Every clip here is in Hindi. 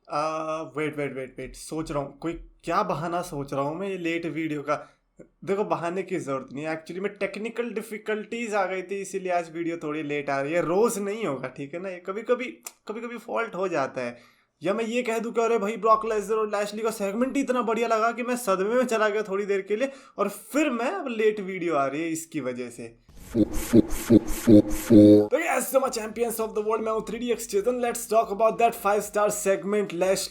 वेट वेट वेट वेट, सोच रहा हूँ कोई क्या बहाना सोच रहा हूँ मैं ये लेट वीडियो का। देखो बहाने की जरूरत नहीं है, एक्चुअली में टेक्निकल डिफिकल्टीज आ गई थी इसीलिए आज वीडियो थोड़ी लेट आ रही है। रोज नहीं होगा, ठीक है ना, ये कभी कभी फॉल्ट हो जाता है। या मैं ये कह दूं कि अरे भाई ब्रॉक लेसनर और लैशली का सेगमेंट ही इतना बढ़िया लगा कि मैं सदमे में चला गया थोड़ी देर के लिए, और फिर मैं अब लेट वीडियो आ रही है इसकी वजह से। तो yes, so my champions of the world, मैं हूँ 3DX Chetan. Let's talk about that 5 star segment less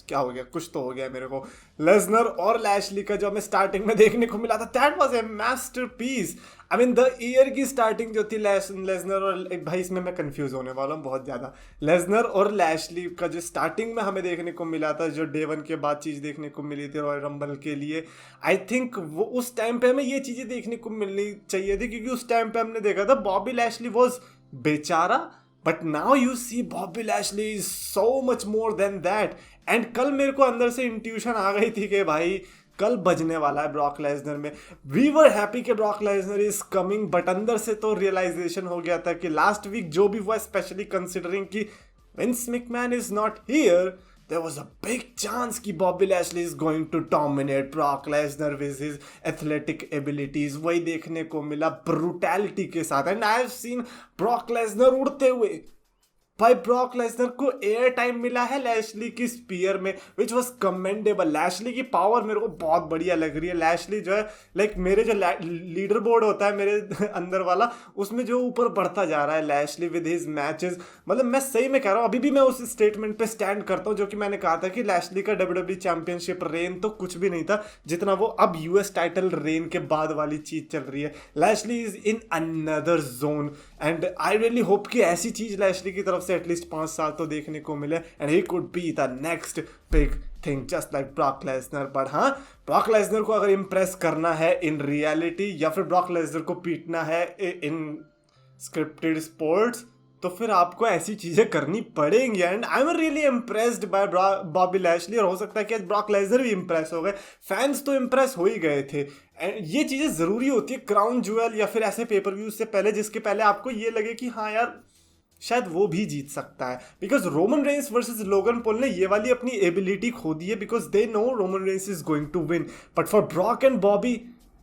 क्या हो गया, कुछ तो हो गया मेरे को। लेसनर और लैशली का जो हमें स्टार्टिंग में देखने को मिला था, that was a masterpiece. I mean the year की स्टार्टिंग जो थी लेसनर और भाई इसमें मैं कंफ्यूज होने वाला हूँ बहुत ज़्यादा। लेसनर और लैशली का जो स्टार्टिंग में हमें देखने को मिला था, जो डे वन के बाद चीज़ देखने को मिली थी रॉयल रंबल के लिए, आई थिंक वो उस टाइम पे हमें ये चीज़ें देखने को मिलनी चाहिए थी, क्योंकि उस टाइम पे हमने देखा था बॉबी लैशली वॉज बेचारा, but now you see Bobby Lashley is so much more than that. And कल मेरे को अंदर से इंट्यूशन आ गई थी कि भाई कल बजने वाला है ब्रॉक लेसनर में। वी वर हैप्पी कि Brock Lesnar is coming, but अंदर से तो रियलाइजेशन हो गया था कि लास्ट वीक जो भी हुआ, स्पेशली कंसिडरिंग कि Vince McMahon is not here, there was a big chance कि Bobby Lashley is going to dominate Brock Lesnar with his athletic abilities। वही देखने को मिला ब्रूटैलिटी के साथ। And I have seen Brock Lesnar उड़ते हुए। भाई ब्रॉक लेसनर को एयर टाइम मिला है लैशली की स्पीयर में, विच वॉज कमेंडेबल। लैशली की पावर मेरे को बहुत बढ़िया लग रही है। लैशली जो है लाइक मेरे जो लीडर बोर्ड होता है मेरे अंदर वाला, उसमें जो ऊपर बढ़ता जा रहा है लैशली विद हिज मैचेस। मतलब मैं सही में कह रहा हूँ, अभी भी मैं उस स्टेटमेंट पे स्टैंड करता हूँ जो कि मैंने कहा था कि लैशली का WWE चैंपियनशिप रेन तो कुछ भी नहीं था जितना वो अब यूएस टाइटल रेन के बाद वाली चीज चल रही है। Lashley is in another zone and I really hope कि ऐसी चीज लैशली की तरफ से एटलीस्ट 5 साल तो देखने को मिले, and he could be the next big thing just like Brock Lesnar. But हाँ, ब्रॉक लेसनर को अगर इंप्रेस करना है इन रियलिटी या फिर ब्रॉक लेसनर को पीटना है इन स्क्रिप्टेड स्पोर्ट्स, तो फिर आपको ऐसी चीजें करनी पड़ेंगी। And I am really impressed by Bobby Lashley, और हो सकता है कि आज ब्रॉक लेसनर भी इम्प्रेस हो गए। फैंस तो इम्प्रेस हो ही गए थे। एंड ये चीजें जरूरी होती है क्राउन ज्वेल या फिर ऐसे पेपर व्यूज से पहले, जिसके पहले आपको ये लगे कि हाँ यार शायद वो भी जीत सकता है। Because Roman Reigns versus Logan Paul ने ये वाली अपनी एबिलिटी खो दी है, because they know Roman Reigns is going to win. But for Brock and Bobby,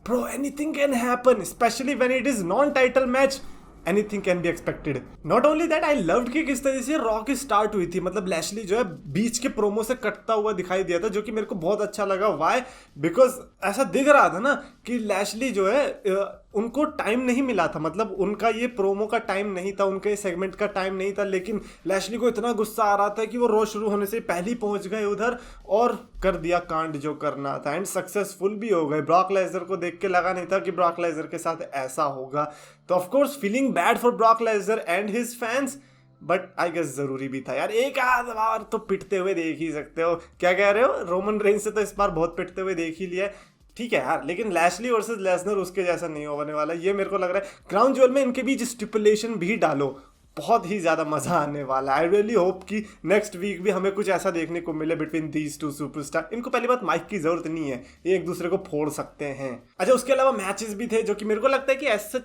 bro anything can happen, specially when it is non title match. Anything can be expected. Not only that, I loved कि किस तरह से रॉ की स्टार्ट हुई थी। मतलब लैशली जो है बीच के प्रोमो से कटता हुआ दिखाई दिया था, जो कि मेरे को बहुत अच्छा लगा। वाई? बिकॉज ऐसा दिख रहा था ना कि लैशली जो है उनको टाइम नहीं मिला था, मतलब उनका ये प्रोमो का टाइम नहीं था, उनके ये सेगमेंट का टाइम नहीं था, लेकिन लैशली को इतना गुस्सा आ रहा था कि वो रॉ शुरू होने से पहले ही पहुंच गए उधर और कर दिया कांड जो करना था, एंड सक्सेसफुल भी हो गए। ब्रॉक लेसनर को देख के लगा नहीं था कि ब्रॉक लेसनर के साथ ऐसा होगा, तो of course feeling bad for Brock Lesnar and his fans, but I guess जरूरी भी था यार। एक आध बार तो पिटते हुए देख ही सकते हो। क्या कह रहे हो? रोमन रेंस से तो इस बार बहुत पिटते हुए देख ही लिया है, ठीक है यार, लेकिन लैशली वर्सेस लेसनर उसके जैसा नहीं होने वाला, ये मेरे को लग रहा है। क्राउन ज्वेल में इनके बीच स्टिपुलेशन भी डालो, बहुत ही ज़्यादा मज़ा आने वाला है। आई रियली होप कि नेक्स्ट वीक भी हमें कुछ ऐसा देखने को मिले बिटवीन दीज टू सुपरस्टार। इनको पहली बात माइक की ज़रूरत नहीं है, ये एक दूसरे को फोड़ सकते हैं। अच्छा, उसके अलावा मैचेस भी थे जो कि मेरे को लगता है कि ऐसा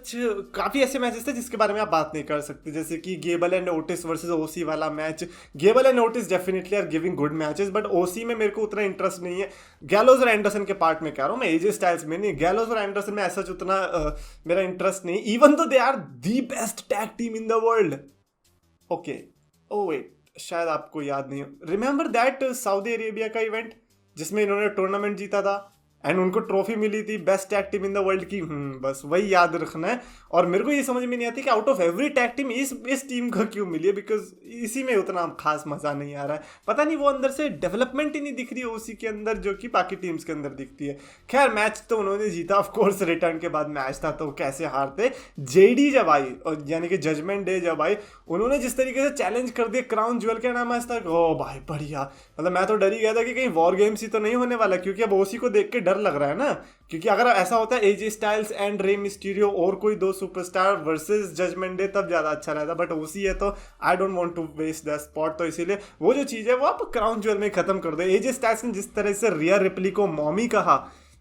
काफ़ी ऐसे मैचेस थे जिसके बारे में आप बात नहीं कर सकते, जैसे कि Gable and Otis versus OC वाला मैच। Gable and Otis definitely are giving good matches, but OC में मेरे को उतना इंटरेस्ट नहीं है। गैलोज और एंडरसन के पार्ट में कह रहा हूँ मैं, एजे स्टाइल्स में नहीं। गैलोज और एंडरसन में ऐसा उतना मेरा इंटरेस्ट नहीं, even though they are the best tag team in the world. Okay, oh wait, शायद आपको याद नहीं हो, रिमेंबर दैट सऊदी अरेबिया का इवेंट जिसमें इन्होंने टूर्नामेंट जीता था एंड उनको ट्रॉफी मिली थी best tag team in the world की। बस वही याद रखना है। और मेरे को ये समझ में नहीं आती कि out of every tag team इस टीम को क्यों मिली है, बिकॉज इसी में उतना खास मजा नहीं आ रहा है। पता नहीं, वो अंदर से डेवलपमेंट ही नहीं दिख रही है उसी के अंदर जो कि बाकी टीम्स के अंदर दिखती है। खैर, मैच तो उन्होंने जीता, ऑफ कोर्स रिटर्न के बाद मैच था तो कैसे हारते। जेडी जब आई, और यानी कि जजमेंट डे जब आई, उन्होंने जिस तरीके से चैलेंज कर दिया क्राउन ज्वेल के नाम, आज तक ओ भाई बढ़िया। मतलब मैं तो डर ही गया था कि कहीं वॉर गेम्स ही तो नहीं होने वाला, क्योंकि अब ओसी को देख के डर लग रहा है ना। क्योंकि अगर ऐसा होता है AJ Styles and Rey Mysterio और कोई दो सुपरस्टार वर्सेस जजमेंट डे, तब ज्यादा अच्छा रहता, बट ओसी है तो I don't want to waste the spot. तो इसीलिए वो जो चीज़ है वो आप क्राउन ज्वेल में खत्म कर दो। एजे स्टाइल्स ने जिस तरह से रिया रिप्ली को मॉमी कहा,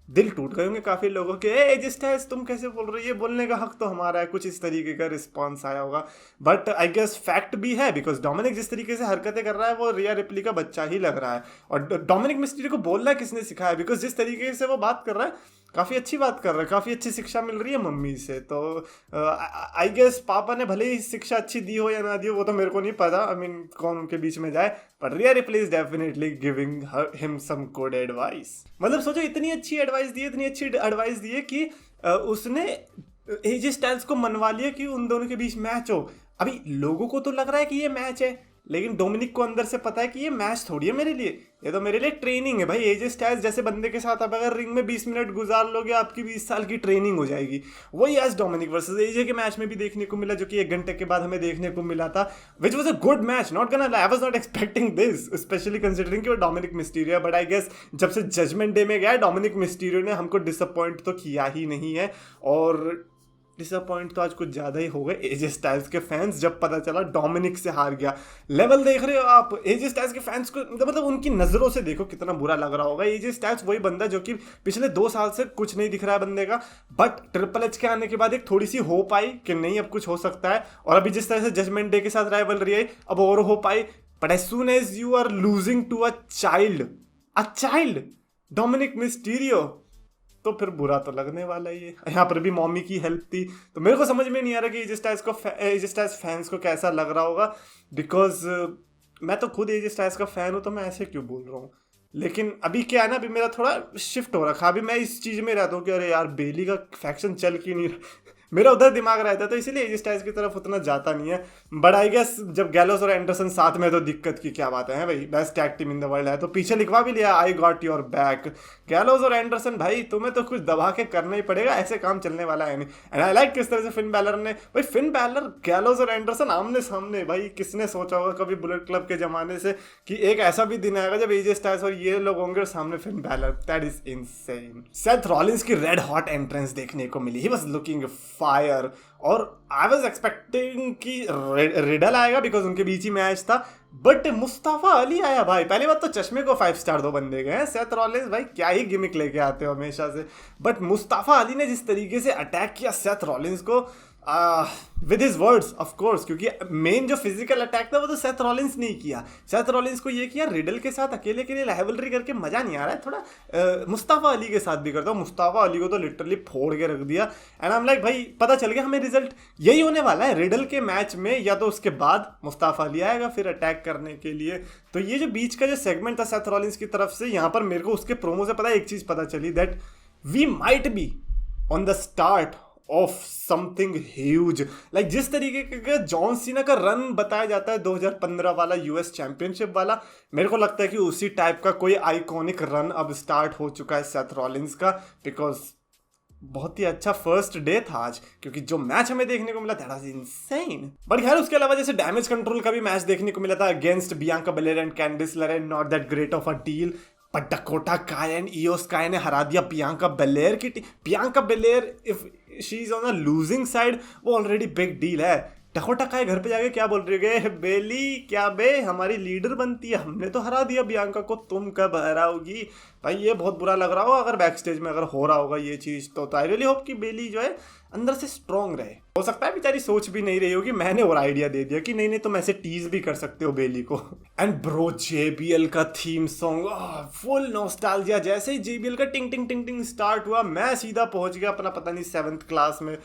दिल टूट गए होंगे काफी लोगों के, ए एजे स्टाइल्स तुम कैसे बोल रहे हो, ये बोलने का हक तो हमारा है, कुछ इस तरीके का रिस्पॉन्स आया होगा। बट आई गेस फैक्ट भी है, बिकॉज डोमिनिक जिस तरीके से हरकतें कर रहा है वो रिया रिप्ली का बच्चा ही लग रहा है। और डोमिनिक मिस्टीरियो को बोलना किसने सिखाया, बिकॉज जिस तरीके से वो बात कर रहा है काफ़ी अच्छी बात कर रहा है, काफ़ी अच्छी शिक्षा मिल रही है मम्मी से। तो आई गेस पापा ने भले ही शिक्षा अच्छी दी हो या ना दी हो वो तो मेरे को नहीं पता, आई मीन कौन उनके बीच में जाए, but Rhea Ripley is definitely giving him some good advice. मतलब सोचो इतनी अच्छी एडवाइस दी है, इतनी अच्छी एडवाइस दी है कि उसने एजे स्टाइल्स को मनवा लिया कि उन दोनों के बीच मैच हो। अभी लोगों को तो लग रहा है कि ये मैच है, लेकिन डोमिनिक को अंदर से पता है कि ये मैच थोड़ी है मेरे लिए, ये तो मेरे लिए ट्रेनिंग है भाई। एजे स्टाइल्स जैसे बंदे के साथ आप अगर रिंग में 20 मिनट गुजार लोगे आपकी 20 साल की ट्रेनिंग हो जाएगी। वही आज डोमिनिक वर्सेस एजे के मैच में भी देखने को मिला, जो कि 1 घंटे के बाद हमें देखने को मिला था, which was a good match. Not gonna lie, I was not expecting this, specially considering कि वो Dominik Mysterio. But I guess जब से जजमेंट डे में गया डोमिनिक मिस्टीरियो ने हमको डिसअपॉइंट तो किया ही नहीं है, और डिसअपॉइंट तो आज कुछ ज़्यादा ही हो गए एजे स्टाइल्स के फैंस जब पता चला डोमिनिक से हार गया। लेवल देख रहे हो आप एजे स्टाइल्स के फैंस को, मतलब उनकी नज़रों से देखो कितना बुरा लग रहा होगा। एजे स्टाइल्स वही बंदा जो कि पिछले 2 साल से कुछ नहीं दिख रहा है बंदे का, बट ट्रिपल एच के आने के बाद एक थोड़ी सी होप आई कि नहीं अब कुछ हो सकता है, और अभी जिस तरह से जजमेंट डे के साथ राइवलरी आई अब और होप आई। But as soon as you are losing to a child Dominik Mysterio, तो फिर बुरा तो लगने वाला ही है। यहाँ पर भी मॉमी की हेल्प थी, तो मेरे को समझ में नहीं आ रहा कि एजे स्टाइल्स फैंस को कैसा लग रहा होगा, बिकॉज मैं तो खुद एजे स्टाइल्स का फैन हूँ, तो मैं ऐसे क्यों बोल रहा हूँ। लेकिन अभी क्या है ना, अभी मेरा थोड़ा शिफ्ट हो रखा, अभी मैं इस चीज़ में रहता हूँ कि अरे यार बेली का फैक्शन चल क्यों नहीं रहा, मेरा उधर दिमाग रहता है, तो इसीलिए एजे स्टाइल्स की तरफ उतना जाता नहीं है। बट आई गेस जब गैलोस और एंडरसन साथ में तो दिक्कत की क्या बात है भाई, best tag team in the world है, तो पीछे लिखवा भी लिया I got your back. Gallows और एंडरसन भाई तुम्हें तो कुछ दबा के करना ही पड़ेगा, ऐसे काम चलने वाला है नहीं। एंड आई लाइक किस तरह से फिन बैलर ने, भाई फिन बैलर गैलोस और एंडरसन आमने सामने, भाई किसने सोचा होगा कभी बुलेट क्लब के जमाने से कि एक ऐसा भी दिन आएगा जब एजे स्टाइल्स और ये लोग होंगे सामने Finn Balor, that is insane. Seth Rollins की रेड हॉट एंट्रेंस देखने को मिली, ही वाज लुकिंग फायर, और आई वाज एक्सपेक्टिंग कि रिडल आएगा बिकॉज उनके बीच ही मैच था, बट मुस्तफा अली आया भाई। पहली बात तो चश्मे को 5 स्टार 2 बंदे गए हैं, सेथ रॉलिंस भाई क्या ही गिमिक लेके आते हो हमेशा से, बट मुस्तफा अली ने जिस तरीके से अटैक किया सेथ रॉलिंस को with his words of course, क्योंकि मेन जो फिजिकल अटैक था वो तो सेथ रॉलिंस ने किया। सेथ रॉलिंस को ये किया रिडल के साथ अकेले के लिए राइवलरी करके मजा नहीं आ रहा है, थोड़ा मुस्तफा अली के साथ भी करता हूँ। मुस्तफा अली को तो लिटरली फोड़ के रख दिया, एंड आई एम लाइक भाई पता चल गया हमें रिजल्ट यही होने वाला है रिडल के मैच में, या तो उसके बाद मुस्तफा अली आएगा फिर अटैक करने के लिए। तो ये जो बीच का जो सेगमेंट था सेथ रॉलिंस की तरफ से, यहाँ पर मेरे को उसके प्रोमो से पता एक चीज पता चली, that we might be on the start of something huge. Like जिस तरीके का जॉन सीना का रन बताया जाता है 2015 वाला यूएस चैंपियनशिप वाला, मेरे को लगता है कि उसी टाइप का कोई आइकॉनिक रन अब स्टार्ट हो चुका है सेथ रॉलिंस का, बिकॉज बहुत ही अच्छा फर्स्ट डे था आज, क्योंकि जो मैच हमें देखने को मिला दैट वाज इनसेन। बट खैर उसके अलावा जैसे डैमेज कंट्रोल का भी मैच देखने को मिला था against Bianca Belair and Candice LeRae, not that great of a deal, but Dakota Kai and Iyo Sky ने हरा दिया बियांका बेलेर की टीम। Bianca Belair if she is on a losing side वो ऑलरेडी बिग डील है। डकोटा काय घर पे जाके क्या बोल रही है, बेली क्या बे हमारी लीडर बनती है, हमने तो हरा दिया बियांका को, तुम कब हराओगी। भाई ये बहुत बुरा लग रहा होगा अगर बैक स्टेज में अगर हो रहा होगा ये चीज़, तो आई रियली होप कि बेली जो है अंदर से स्ट्रॉन्ग रहे। हो सकता है बेचारी सोच भी नहीं रही होगी, मैंने और आइडिया दे दिया कि नहीं नहीं तुम ऐसे टीज भी कर सकते हो बेली को। एंड ब्रो JBL का थीम सॉन्ग फुल नॉस्टैल्जिया, जैसे ही JBL का टिंग टिंग टिंग टिंग स्टार्ट हुआ मैं सीधा पहुंच गया अपना पता नहीं 7th क्लास में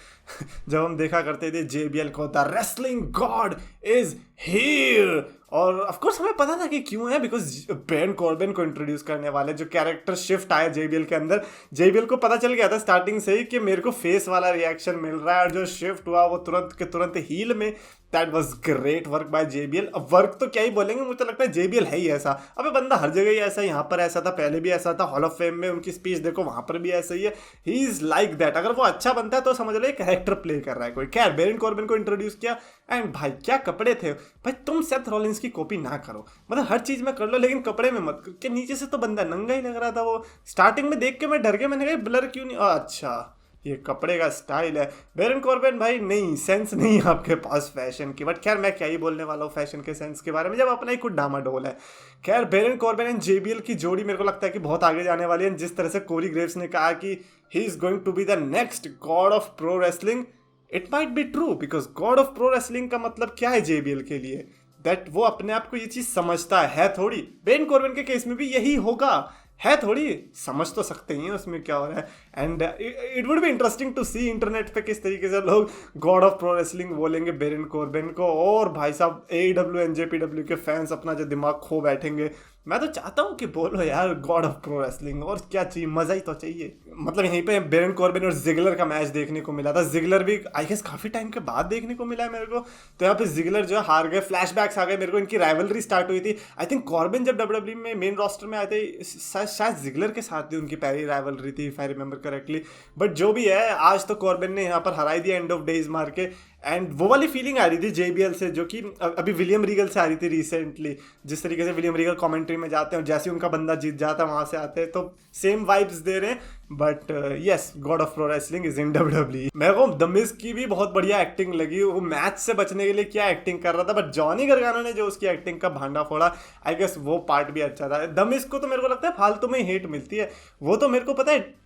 जब हम देखा करते थे JBL को, the wrestling God is here. और ऑफ कोर्स हमें पता था कि क्यों है, बिकॉज बैरन कॉर्बिन को इंट्रोड्यूस करने वाले जो कैरेक्टर शिफ्ट आया JBL के अंदर, JBL को पता चल गया था स्टार्टिंग से ही कि मेरे को फेस वाला रिएक्शन मिल रहा है, और जो शिफ्ट हुआ वो तुरंत के तुरंत हील में। That was great work by JBL। अब वर्क तो क्या ही बोलेंगे, मुझे तो लगता है JBL है ही ऐसा। अबे बंदा हर जगह ही ऐसा है, यहाँ पर ऐसा था, पहले भी ऐसा था, हॉल ऑफ फेम में उनकी स्पीच देखो वहाँ पर भी ऐसा ही है। He is like that. अगर वो अच्छा बनता है तो समझ लो कैरेक्टर प्ले कर रहा है कोई। खैर बैरन कॉर्बिन को इंट्रोड्यूस किया, एंड भाई क्या कपड़े थे भाई, तुम सेथ रॉलिंस की कॉपी ना करो, मतलब हर चीज में कर लो लेकिन कपड़े में मत करो। नीचे से तो बंदा नंगा ही लग रहा था वो। स्टार्टिंग में देख के मैं डर गया, मैंने कहा ब्लर क्यों नहीं, अच्छा ये कपड़े का स्टाइल है। बेरन कॉर्बिन भाई नहीं, सेंस नहीं है आपके पास फैशन की, बट खैर मैं क्या ही बोलने वाला हूँ फैशन के सेंस के बारे में जब अपना ही खुद डामाडोल है। खैर बेरन कॉर्बिन एंड JBL की जोड़ी मेरे को लगता है कि बहुत आगे जाने वाली है। जिस तरह से कोरी ग्रेव्स ने कहा कि he is going to be the next god of pro wrestling, it might be true, because god of pro wrestling का मतलब क्या है JBL के लिए, दैट वो अपने आप को ये चीज समझता है थोड़ी। बेरन कॉर्बिन के केस में भी यही होगा, है थोड़ी, समझ तो सकते ही हैं उसमें क्या हो रहा है। And it would be interesting to see internet पे किस तरीके से लोग गॉड ऑफ प्रो रेसलिंग बोलेंगे बेरन कॉर्बिन को, और भाई साहब AEW NJPW के फैंस अपना जो दिमाग खो बैठेंगे। मैं तो चाहता हूँ कि बोलो यार गॉड ऑफ प्रो रेसलिंग, और क्या चाहिए, मजा ही तो चाहिए। मतलब यहीं पे बेरन कॉर्बिन और जिगलर का मैच देखने को मिला था। जिगलर भी आई गेस काफी टाइम के बाद देखने को मिला है मेरे को। तो यहाँ पे जिगलर जो है हार गए, फ्लैशबैक्स आ गए मेरे को, इनकी राइवलरी स्टार्ट हुई थी। आई थिंक कॉर्बिन जब WWE में मेन रोस्टर में आए थे शायद जिगलर के साथ ही उनकी पहली राइवलरी थी, if I remember correctly. But जो भी है, आज तो कॉर्बिन ने यहाँ पर हराई दिया एंड ऑफ डेज मार के। एंड वो वाली फीलिंग आ रही थी JBL से जो कि अभी विलियम रीगल से आ रही थी रिसेंटली। जिस तरीके से विलियम रीगल कमेंट्री में जाते हैं, जैसे उनका बंदा जीत जाता है वहां से आते हैं, तो सेम वाइब्स दे रहे हैं। But yes, God of pro wrestling is in WWE। मेरे को द मिज की भी बहुत बढ़िया एक्टिंग लगी। वो मैच से बचने के लिए क्या एक्टिंग कर रहा था, बट जॉनी गर्गानो ने जो उसकी एक्टिंग का भांडा फोड़ा, आई गेस वो पार्ट भी अच्छा था। द मिज को तो मेरे को लगता है फालतू में हेट मिलती है। वो तो मेरे को पता है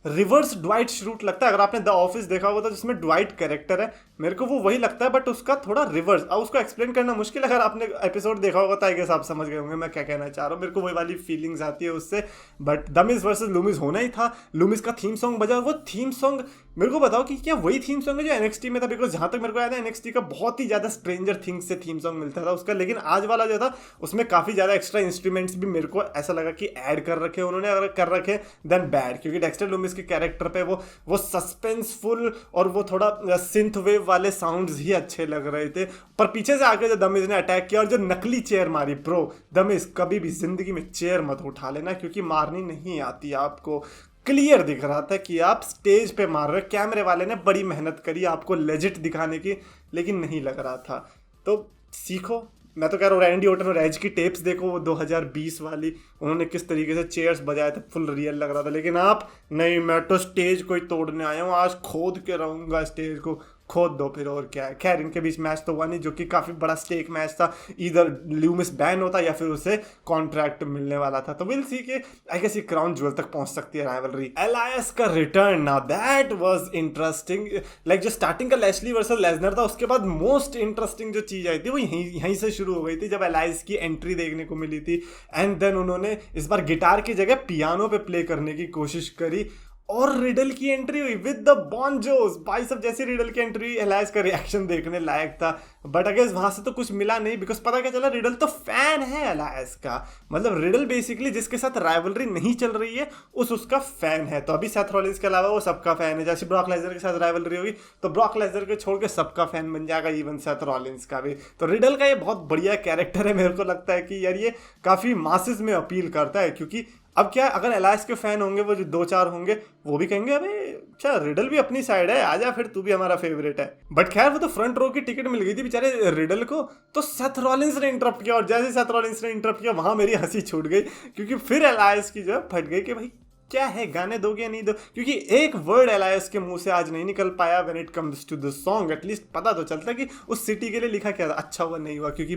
रिवर्स ड्वाइट श्रूट लगता है। अगर आपने द ऑफिस देखा होगा तो जिसमें ड्वाइट कैरेक्टर है, मेरे को वो वही लगता है, बट उसका थोड़ा रिवर्स। अब उसको एक्सप्लेन करना मुश्किल है, अगर आपने एपिसोड देखा होगा तो आई गेस आप समझ गए होंगे मैं क्या कहना चाह रहा हूँ। मेरे को वही वाली फीलिंग्स आती है उससे। But the Miz versus Lumix होना ही था। लूमिस का थीम सॉन्ग बजा, वो थीम सॉन्ग मेरे को बताओ कि क्या वही थीम सॉन्ग है जो NXT में था, बिकॉज जहां तक मेरे को याद है NXT का बहुत ही ज्यादा स्ट्रेंजर थिंग्स से थीम सॉन्ग मिलता था उसका। लेकिन आज वाला जो था उसमें काफी ज्यादा एक्स्ट्रा इंस्ट्रूमेंट्स भी मेरे को ऐसा लगा कि ऐड कर रखे उन्होंने। अगर कर रखे देन बैड, क्योंकि डेक्स्टर लूमिस के कैरेक्टर पे वो सस्पेंसफुल और वो थोड़ा सिंथ वेव वाले साउंड्स ही अच्छे लग रहे थे। पर पीछे से आके जो दमिज ने अटैक किया और जो नकली चेयर मारी, ब्रो दमिज कभी भी जिंदगी में चेयर मत उठा लेना, क्योंकि मारनी नहीं आती आपको। क्लियर दिख रहा था कि आप स्टेज पे मार रहे हो। कैमरे वाले ने बड़ी मेहनत करी आपको लेजिट दिखाने की, लेकिन नहीं लग रहा था। तो सीखो। मैं तो कह रहा हूँ रैंडी ऑर्टन और एज की टेप्स देखो, वो 2020 वाली, उन्होंने किस तरीके से चेयर्स बजाए थे, फुल रियल लग रहा था। लेकिन आप नहीं, मैं तो स्टेज को ही तोड़ने आया हूँ, आज खोद के रहूंगा स्टेज को। खोद दो फिर, और क्या है। खैर इनके बीच मैच तो हुआ नहीं, जो कि काफी बड़ा स्टेक मैच था। इधर ल्यूमिस बैन होता या फिर उसे कॉन्ट्रैक्ट मिलने वाला था। तो विल सी के आई गेस ये क्राउन ज्वेल तक पहुंच सकती है राइवलरी। एलायस का return, now that was interesting. Like जो स्टार्टिंग का लैशली वर्सेस लेसनर था, उसके बाद मोस्ट इंटरेस्टिंग जो चीज आई थी वो यहीं से शुरू हो गई थी, जब एलायस की एंट्री देखने को मिली थी। एंड देन उन्होंने इस बार गिटार की जगह पियानो पे प्ले करने की कोशिश करी, और रिडल की एंट्री हुई विद द बॉन्जोस। भाई सब जैसे रिडल की एंट्री, एलायस का रिएक्शन देखने लायक था। बट अगेंस्ट वहां से तो कुछ मिला नहीं, बिकॉज पता क्या चला, रिडल तो फैन है एलायस का। मतलब रिडल बेसिकली जिसके साथ राइवलरी नहीं चल रही है उसका फैन है। तो अभी सेथ रॉलिंस के अलावा वो सबका फैन है। जैसे ब्रॉक लेसनर के साथ राइवलरी होगी तो ब्रॉक लेसनर को छोड़ के सबका फैन बन जाएगा, इवन सेथ रॉलिंस का भी। तो रिडल का ये बहुत बढ़िया कैरेक्टर है। मेरे को लगता है कि यार ये काफी मासेस में अपील करता है, क्योंकि अब क्या, अगर एलायस के फैन होंगे वो जो 2-4 होंगे, वो भी कहेंगे अबे अच्छा रिडल भी अपनी साइड है, आजा फिर तू भी हमारा फेवरेट है। बट खैर वो तो फ्रंट रो की टिकट मिल गई थी बेचारे रिडल को, तो सेथ रॉलिंस ने इंटरप्ट किया, और जैसे सेथ रॉलिंस ने इंटरप्ट किया वहां मेरी हंसी छूट गई, क्योंकि फिर एलायस की जो है फट गई कि भाई क्या है, गाने दोगे या नहीं दो। क्योंकि एक वर्ड एलायस के मुंह से आज नहीं निकल पाया when it comes to the song. At least पता तो चलता कि उस सिटी के लिए लिखा क्या था। अच्छा हुआ नहीं हुआ, क्योंकि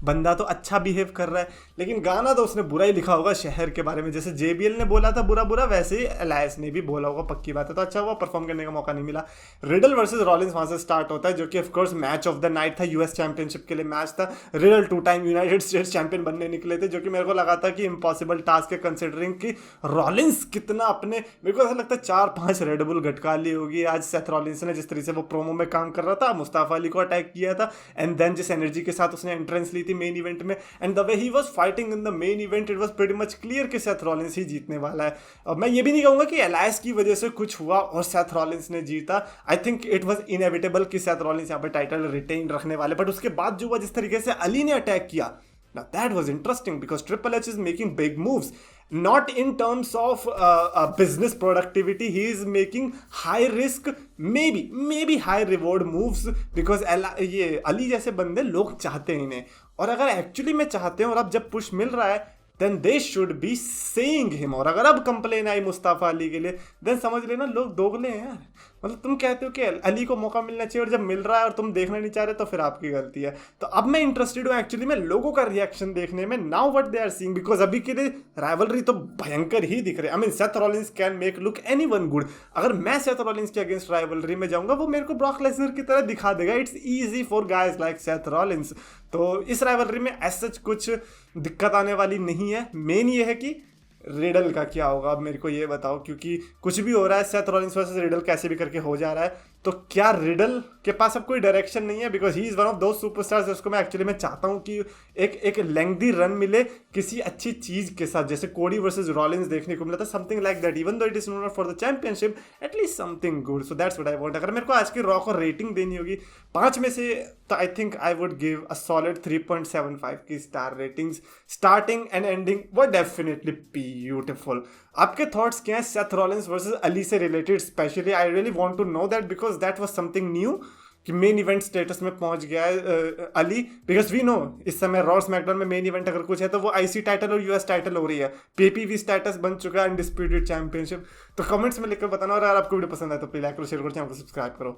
बंदा तो अच्छा बिहेव कर रहा है, लेकिन गाना तो उसने बुरा ही लिखा होगा शहर के बारे में। जैसे JBL ने बोला था बुरा बुरा, वैसे ही एलायस ने भी बोला होगा, पक्की बात है। तो अच्छा हुआ परफॉर्म करने का मौका नहीं मिला। रिडल वर्सेस रॉलिंस वहां से स्टार्ट होता है, जो कि of course match of the night था, US चैंपियनशिप के लिए मैच था। Riddle 2 time United states champion बनने निकले थे, जो कि मेरे को लगा था कि इम्पॉसिबल टास्क है, कंसिडरिंग कि रॉलिंस कितना अपने, मेरे को ऐसा लगता है 4-5 रेडबुल घटका ली होगी आज सेथ रॉलिंस ने, जिस तरीके से वो प्रोमो में काम कर रहा था, मुस्ताफा अली को अटैक किया था, एंड देन जिस एनर्जी के साथ उसने एंट्रेंस ली थी मेन इवेंट में, and the way he was fighting in the main event, it was pretty much clear कि सेथ रॉलिंस ही जीतने वाला है। अब मैं ये भी नहीं कहूंगा कि एलायस की वजह से कुछ हुआ और सेथ रॉलिंस ने जीता। I think it was inevitable कि सेथ रॉलिंस यहाँ पे टाइटल रिटेन रखने वाले। बट उसके बाद जो हुआ, जिस तरीके से अली ने अटैक किया, now that was interesting because Triple H is making big moves, not in terms of business productivity. He is making high risk, maybe high reward moves, because ये अली जैसे बंदे लोग चाहते हैं इन्हें, और अगर एक्चुअली में चाहते हैं और अब जब पुश मिल रहा है then they should be saying him. और अगर अब कंप्लेन आई मुस्तफा अली के लिए, देन समझ लेना लोग दोगले हैं यार। मतलब तुम कहते हो कि अली को मौका मिलना चाहिए और जब मिल रहा है और तुम देखना नहीं चाह रहे तो फिर आपकी गलती है। तो अब मैं इंटरेस्टेड हूँ एक्चुअली में लोगों का रिएक्शन देखने में, now what they are seeing, because अभी के लिए राइवलरी तो भयंकर ही दिख रहे हैं। I mean Seth Rollins can make look anyone good. अगर मैं सेथ रॉलिंस के अगेंस्ट राइवलरी में जाऊंगा वो मेरे को ब्रॉक लेसनर की तरह दिखा देगा। It's easy for guys like Seth Rollins. तो इस राइवलरी में ऐसा कुछ दिक्कत आने वाली नहीं है। मेन ये है कि रिडल का क्या होगा, अब मेरे को ये बताओ, क्योंकि कुछ भी हो रहा है, सेथ रॉलिंस वर्सेस रिडल कैसे भी करके हो जा रहा है, तो क्या रिडल के पास अब कोई डायरेक्शन नहीं है? Because he is one of दो सुपरस्टार्स जिसको मैं एक्चुअली मैं चाहता हूँ कि एक लेंथी रन मिले किसी अच्छी चीज़ के साथ, जैसे कोडी वर्सेस रॉलिंस देखने को मिला था, something like that, even though it is not for the championship, at least something good. So that's what I want. अगर मेरे को आज की रॉ को रेटिंग देनी होगी 5 में से, तो I think I would give a solid 3.75 की star ratings. Starting and ending वो डेफिनेटली ब्यूटिफुल। आपके थॉट्स क्या हैं सेथ रॉलिंस वर्सेस अली से related? Specially I really want to know that, because that was something new कि मेन इवेंट स्टेटस में पहुंच गया है अली। बिकॉज वी नो इस समय रॉ स्मैकडाउन में मेन इवेंट अगर कुछ है तो वो आईसी टाइटल और यूएस टाइटल हो रही है। पीपीवी स्टेटस बन चुका है अनडिस्प्यूटेड चैंपियनशिप। तो कमेंट्स में लिखकर बताना, और अगर आपको वीडियो पसंद आए तो प्लीज लाइक करो, शेयर करो, चैनल को सब्सक्राइब करो।